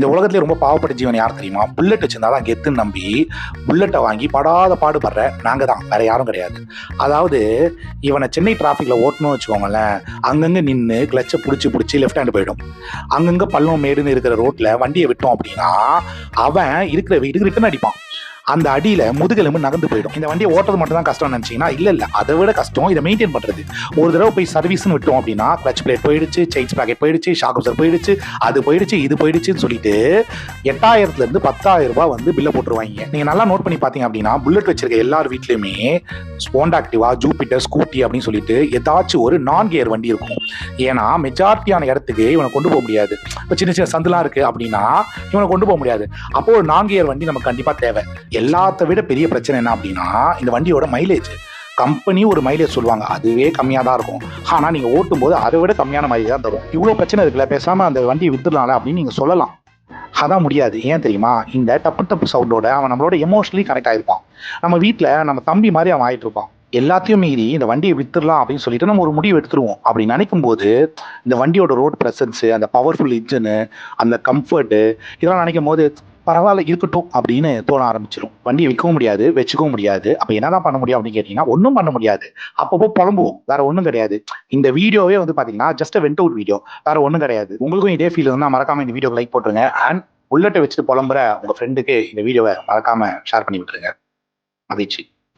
இந்த உலகத்திலே ரொம்ப பாவப்பட்ட ஜீவன் யார் தெரியுமா? புல்லட் வச்சிருந்தாதான் கெத்துன்னு நம்பி புல்லட்டை வாங்கி படாத பாடுபடுற நாங்க தான், வேற யாரும் கிடையாது. அதாவது இவனை சென்னை டிராஃபிக்ல ஓட்டணும்னு வச்சுக்கோங்களேன், அங்கங்க நின்று கிளச்சை பிடிச்சி லெஃப்ட் ஹேண்ட் போயிடும். அங்கங்க பள்ளம் மேடுன்னு இருக்கிற ரோட்ல வண்டியை விட்டோம் அப்படின்னா அவன் இருக்கிற வீட்டுக்கு ரிட்டர்ன் அடிப்பான். அந்த அடியில முதுகெலும்பு நகர்ந்து போயிடும். இந்த வண்டியை ஓட்டுறது மட்டும் தான் கஷ்டம் நினைச்சீங்கன்னா இல்ல, அதை விட கஷ்டம் இதை மெயின்டைன் பண்றது. ஒரு தடவை போய் சர்வீஸ்னு விட்டோம் அப்படின்னா கிளச் பிளேட் போயிடுச்சு, செயின்ஸ் பாக்கெட் போயிடுச்சு, ஷாக் அப்சர் போயிடுச்சு, அது போயிடுச்சு, இது போயிடுச்சுன்னு சொல்லிட்டு 8000 இருந்து 10,000 ரூபாய் வந்து பில்ல போட்டுருவாங்க. நீங்க நல்லா நோட் பண்ணி பாத்தீங்க அப்படின்னா புல்லட் வச்சிருக்க எல்லார் வீட்லயுமே ஹோண்டா ஆக்டிவா, ஜூபிட்டர், ஸ்கூட்டி அப்படின்னு சொல்லிட்டு ஏதாச்சும் ஒரு நான் கியர் வண்டி இருக்கும். ஏன்னா மெஜாரிட்டியான இடத்துக்கு இவனை கொண்டு போக முடியாது. இப்போ சின்ன சின்ன சந்துலாம் இருக்கு அப்படின்னா இவனை கொண்டு போக முடியாது. அப்போ ஒரு நான் கியர் வண்டி நமக்கு கண்டிப்பா தேவை. எல்லாத்த விட பெரிய பிரச்சனை என்ன அப்படின்னா இந்த வண்டியோட மைலேஜ். கம்பெனி ஒரு மைலேஜ் சொல்லுவாங்க, அதுவே கம்மியாக தான் இருக்கும். ஆனால் நீங்கள் ஓட்டும் போது அதை விட கம்மியான மைலேஜ் தான் தரும். இவ்வளோ பிரச்சனை இருக்குல்ல, பேசாமல் அந்த வண்டியை வித்துடலாம்ல அப்படின்னு நீங்கள் சொல்லலாம். அதான் முடியாது. ஏன் தெரியுமா? இந்த டப்பு சவுண்டோட அவன் நம்மளோட எமோஷனலி கனெக்ட் ஆகிருப்பான். நம்ம வீட்டில் நம்ம தம்பி மாதிரி அவன் ஆகிட்டு இருப்பான். எல்லாத்தையும் மீறி இந்த வண்டியை வித்துடலாம் அப்படின்னு சொல்லிட்டு நம்ம ஒரு முடிவு எடுத்துருவோம். அப்படி நினைக்கும் போது இந்த வண்டியோட ரோட் ப்ரெசன்ஸு, அந்த பவர்ஃபுல் இன்ஜினு, அந்த கம்ஃபர்ட்டு, இதெல்லாம் நினைக்கும் போது பரவாயில்ல இருக்கட்டும் அப்படின்னு தோண ஆரம்பிச்சிடும். வண்டியை விற்கவும் முடியாது, வச்சுக்கவும் முடியாது. அப்போ என்னதான் பண்ண முடியும் அப்படின்னு கேட்டீங்கன்னா ஒன்றும் பண்ண முடியாது. அப்பப்போ புலம்புவோம், வேற ஒன்றும் கிடையாது. இந்த வீடியோவே வந்து பார்த்தீங்கன்னா ஜஸ்ட் வெண்ட் அவுட் வீடியோ, வேற ஒன்றும் கிடையாது. உங்களுக்கும் இதே ஃபீல் இருந்தால் மறக்காம இந்த வீடியோக்கு லைக் போட்டுருங்க. அண்ட் புல்லட்டை வச்சுட்டு புலம்புற உங்க ஃப்ரெண்டுக்கு இந்த வீடியோவை மறக்காம ஷேர் பண்ணி விட்டுருங்க. மகிழ்ச்சி.